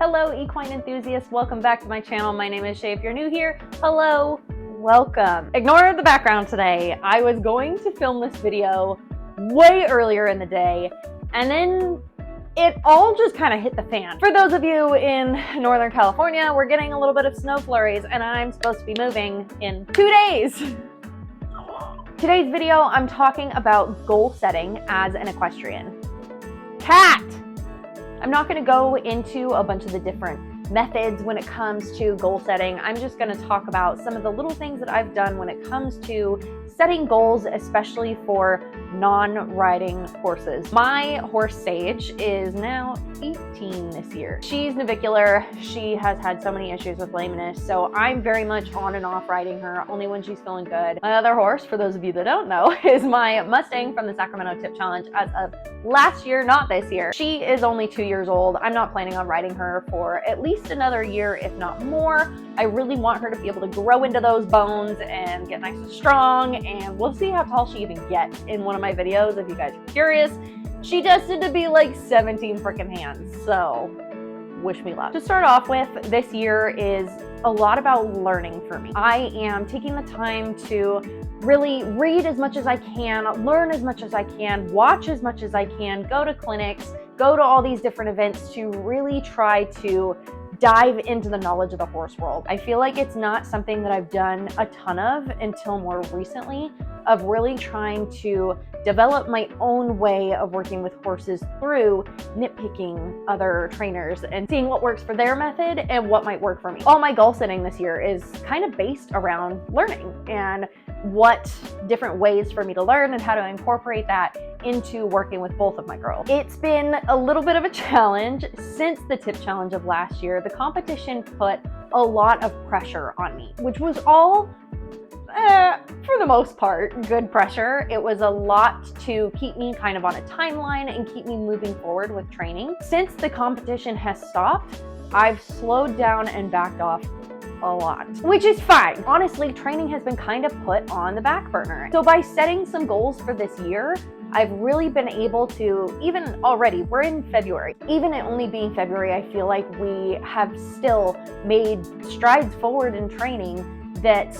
Hello, equine enthusiasts. Welcome back to my channel. My name is Shay. If you're new here, hello, welcome. Ignore the background today. I was going to film this video way earlier in the day, and then it all just kind of hit the fan. For those of you in Northern California, we're getting a little bit of snow flurries, and I'm supposed to be moving in 2 days. Today's video, I'm talking about goal setting as an equestrian. Cat! I'm not going to go into a bunch of the different methods when it comes to goal setting. I'm just going to talk about some of the little things that I've done when it comes to setting goals, especially for non-riding horses. My horse Sage is now 18 this year. She's navicular. She has had so many issues with lameness, so I'm very much on and off riding her, only when she's feeling good. My other horse, for those of you that don't know, is my Mustang from the Sacramento Tip Challenge as of last year, not this year. She is only 2 years old. I'm not planning on riding her for at least another year, if not more. I really want her to be able to grow into those bones and get nice and strong, and we'll see how tall she even gets in one of my videos if you guys are curious. She tested to be like 17 freaking hands, so wish me luck. To start off with, this year is a lot about learning for me. I am taking the time to really read as much as I can, learn as much as I can, watch as much as I can, go to clinics, go to all these different events to really try to dive into the knowledge of the horse world. I feel like it's not something that I've done a ton of until more recently, of really trying to develop my own way of working with horses through nitpicking other trainers and seeing what works for their method and what might work for me. All my goal setting this year is kind of based around learning and what different ways for me to learn and how to incorporate that into working with both of my girls. It's been a little bit of a challenge since the tip challenge of last year. The competition put a lot of pressure on me, which was all for the most part, good pressure. It was a lot to keep me kind of on a timeline and keep me moving forward with training. Since the competition has stopped, I've slowed down and backed off a lot, which is fine. Honestly, training has been kind of put on the back burner. So by setting some goals for this year, I've really been able to, even already, we're in February. Even it only being February, I feel like we have still made strides forward in training that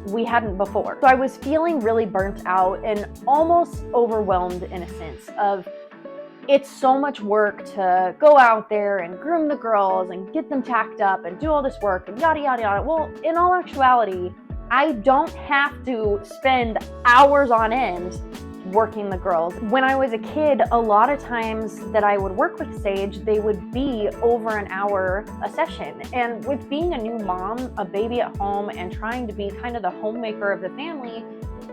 we hadn't before. So I was feeling really burnt out and almost overwhelmed in a sense of, it's so much work to go out there and groom the girls and get them tacked up and do all this work and yada, yada, yada. Well, in all actuality, I don't have to spend hours on end working the girls. When I was a kid, a lot of times that I would work with Sage, they would be over an hour a session. And with being a new mom, a baby at home, and trying to be kind of the homemaker of the family,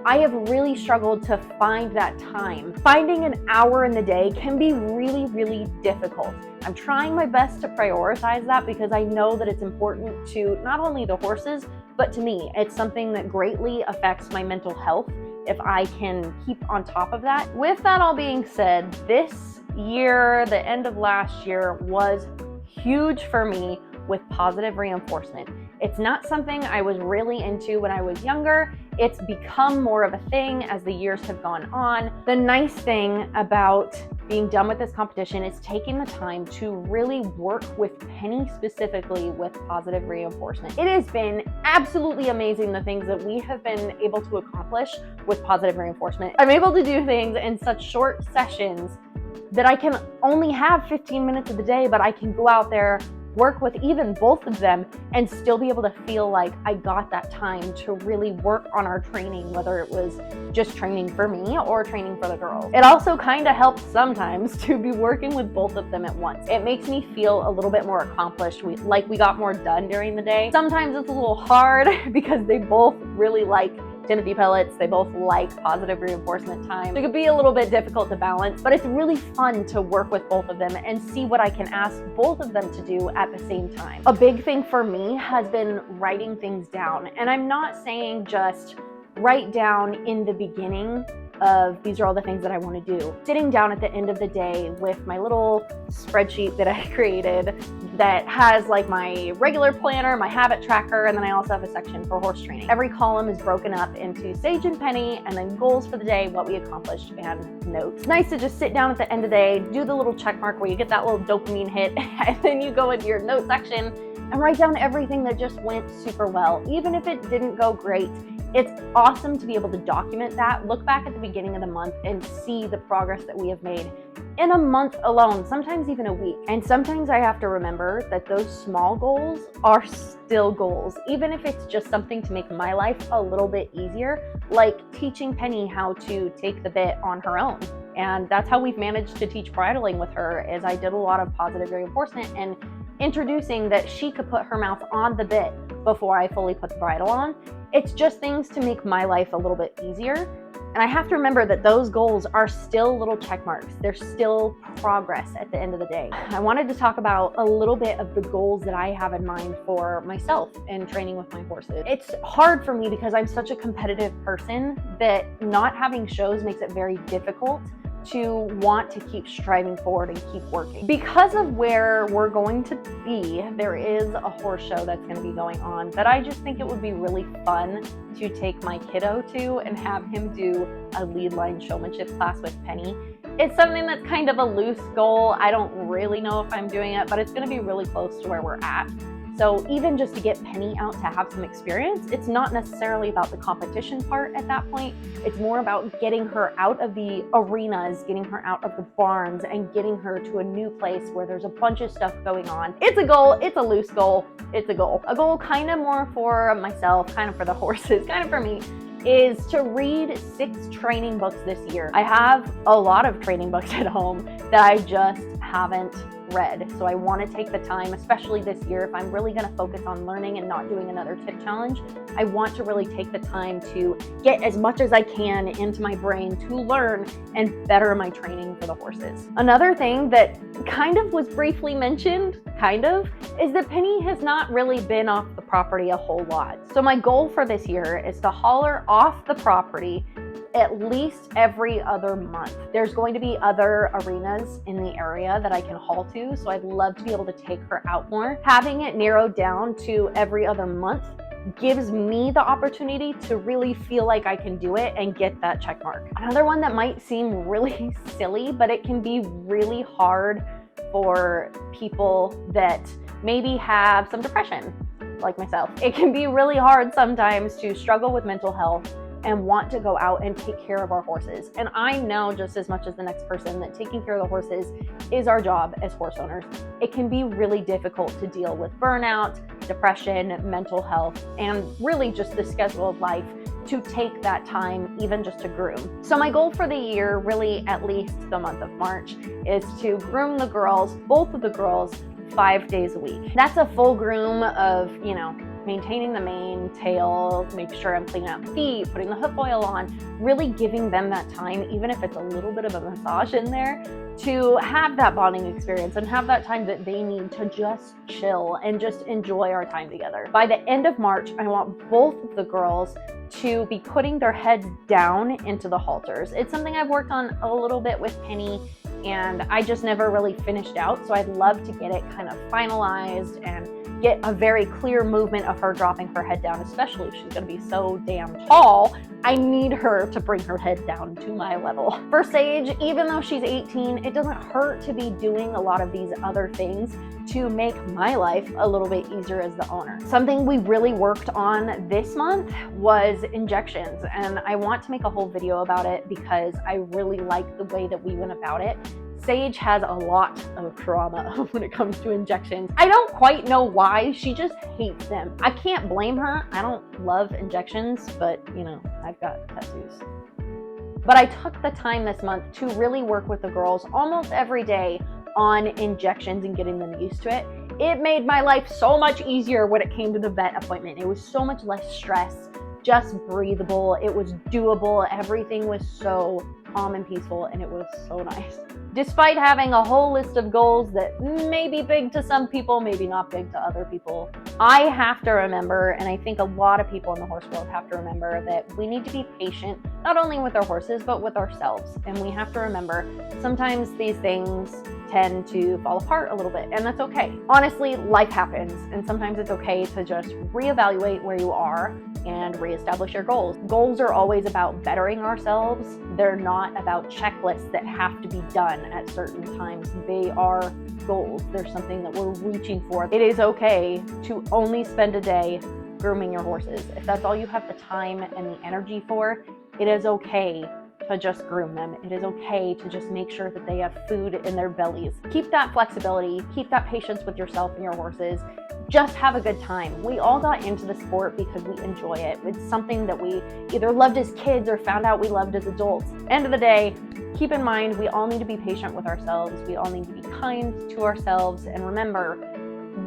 I have really struggled to find that time. Finding an hour in the day can be really, really difficult. I'm trying my best to prioritize that because I know that it's important to not only the horses, but to me. It's something that greatly affects my mental health if I can keep on top of that. With that all being said, this year, the end of last year, was huge for me with positive reinforcement. It's not something I was really into when I was younger. It's become more of a thing as the years have gone on. The nice thing about being done with this competition is taking the time to really work with Penny specifically with positive reinforcement. It has been absolutely amazing the things that we have been able to accomplish with positive reinforcement. I'm able to do things in such short sessions that I can only have 15 minutes of the day, but I can go out there, work with even both of them, and still be able to feel like I got that time to really work on our training, whether it was just training for me or training for the girls. It also kind of helps sometimes to be working with both of them at once. It makes me feel a little bit more accomplished, like we got more done during the day. Sometimes it's a little hard because they both really like Timothy pellets. They both like positive reinforcement time. It could be a little bit difficult to balance, but it's really fun to work with both of them and see what I can ask both of them to do at the same time. A big thing for me has been writing things down. And I'm not saying just write down in the beginning of these are all the things that I want to do. Sitting down at the end of the day with my little spreadsheet that I created, that has like my regular planner, my habit tracker, and then I also have a section for horse training. Every column is broken up into Sage and Penny, and then goals for the day, what we accomplished, and notes. It's nice to just sit down at the end of the day, do the little check mark where you get that little dopamine hit, and then you go into your note section and write down everything that just went super well. Even if it didn't go great, it's awesome to be able to document that, look back at the beginning of the month and see the progress that we have made in a month alone, sometimes even a week. And sometimes I have to remember that those small goals are still goals, even if it's just something to make my life a little bit easier, like teaching Penny how to take the bit on her own. And that's how we've managed to teach bridling with her, is I did a lot of positive reinforcement and introducing that she could put her mouth on the bit before I fully put the bridle on. It's just things to make my life a little bit easier. And I have to remember that those goals are still little check marks. They're still progress at the end of the day. I wanted to talk about a little bit of the goals that I have in mind for myself in training with my horses. It's hard for me because I'm such a competitive person that not having shows makes it very difficult to want to keep striving forward and keep working. Because of where we're going to be, there is a horse show that's going to be going on that I just think it would be really fun to take my kiddo to and have him do a lead line showmanship class with Penny. It's something that's kind of a loose goal. I don't really know if I'm doing it, but it's going to be really close to where we're at. So even just to get Penny out to have some experience, it's not necessarily about the competition part at that point. It's more about getting her out of the arenas, getting her out of the barns, and getting her to a new place where there's a bunch of stuff going on. It's a goal. It's a loose goal. It's a goal. A goal kind of more for myself, kind of for the horses, kind of for me, is to read 6 training books this year. I have a lot of training books at home that I just haven't read. So I want to take the time, especially this year, if I'm really going to focus on learning and not doing another tip challenge, I want to really take the time to get as much as I can into my brain to learn and better my training for the horses. Another thing that kind of was briefly mentioned, is that Penny has not really been off the property a whole lot. So my goal for this year is to haul her off the property at least every other month. There's going to be other arenas in the area that I can haul to, so I'd love to be able to take her out more. Having it narrowed down to every other month gives me the opportunity to really feel like I can do it and get that check mark. Another one that might seem really silly, but it can be really hard for people that maybe have some depression, like myself. It can be really hard sometimes to struggle with mental health and want to go out and take care of our horses. And I know just as much as the next person that taking care of the horses is our job as horse owners. It can be really difficult to deal with burnout, depression, mental health, and really just the schedule of life to take that time even just to groom. So my goal for the year, really at least the month of March, is to groom the girls, both of the girls, 5 days a week. That's a full groom of, maintaining the mane, tail, make sure I'm cleaning out the feet, putting the hoof oil on, really giving them that time, even if it's a little bit of a massage in there, to have that bonding experience and have that time that they need to just chill and just enjoy our time together. By the end of March, I want both of the girls to be putting their heads down into the halters. It's something I've worked on a little bit with Penny, and I just never really finished out, so I'd love to get it kind of finalized and get a very clear movement of her dropping her head down, especially if she's gonna be so damn tall. I need her to bring her head down to my level. For Sage, even though she's 18, it doesn't hurt to be doing a lot of these other things to make my life a little bit easier as the owner. Something we really worked on this month was injections, and I want to make a whole video about it because I really like the way that we went about it. Sage has a lot of trauma when it comes to injections. I don't quite know why, she just hates them. I can't blame her. I don't love injections, but I've got tattoos. But I took the time this month to really work with the girls almost every day on injections and getting them used to it. It made my life so much easier when it came to the vet appointment. It was so much less stress, just breathable. It was doable. Everything was so calm and peaceful, and it was so nice. Despite having a whole list of goals that may be big to some people, maybe not big to other people, I have to remember, and I think a lot of people in the horse world have to remember, that we need to be patient, not only with our horses, but with ourselves. And we have to remember sometimes these things tend to fall apart a little bit, and that's okay. Honestly, life happens, and sometimes it's okay to just reevaluate where you are and reestablish your goals. Goals are always about bettering ourselves. They're not about checklists that have to be done at certain times. They are goals. They're something that we're reaching for. It is okay to only spend a day grooming your horses. If that's all you have the time and the energy for, it is okay to just groom them. It is okay to just make sure that they have food in their bellies. Keep that flexibility, keep that patience with yourself and your horses. Just have a good time. We all got into the sport because we enjoy it. It's something that we either loved as kids or found out we loved as adults. End of the day, keep in mind, we all need to be patient with ourselves. We all need to be kind to ourselves. And remember,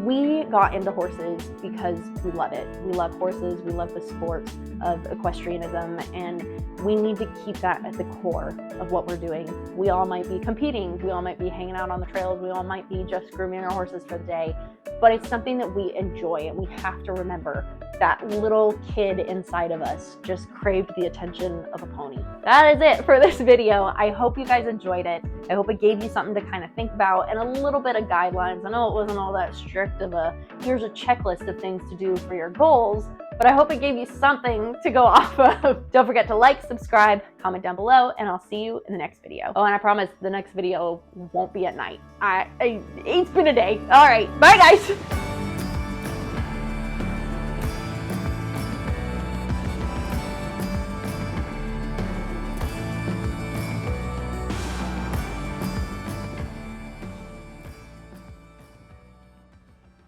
we got into horses because we love it. We love horses. We love the sport of equestrianism, and we need to keep that at the core of what we're doing. We all might be competing. We all might be hanging out on the trails. We all might be just grooming our horses for the day, but it's something that we enjoy, and we have to remember that little kid inside of us just craved the attention of a pony. That is it for this video. I hope you guys enjoyed it. I hope it gave you something to kind of think about and a little bit of guidelines. I know it wasn't all that strict of here's a checklist of things to do for your goals, but I hope it gave you something to go off of. Don't forget to like, subscribe, comment down below, and I'll see you in the next video. Oh, and I promise the next video won't be at night. It's been a day. All right, bye guys.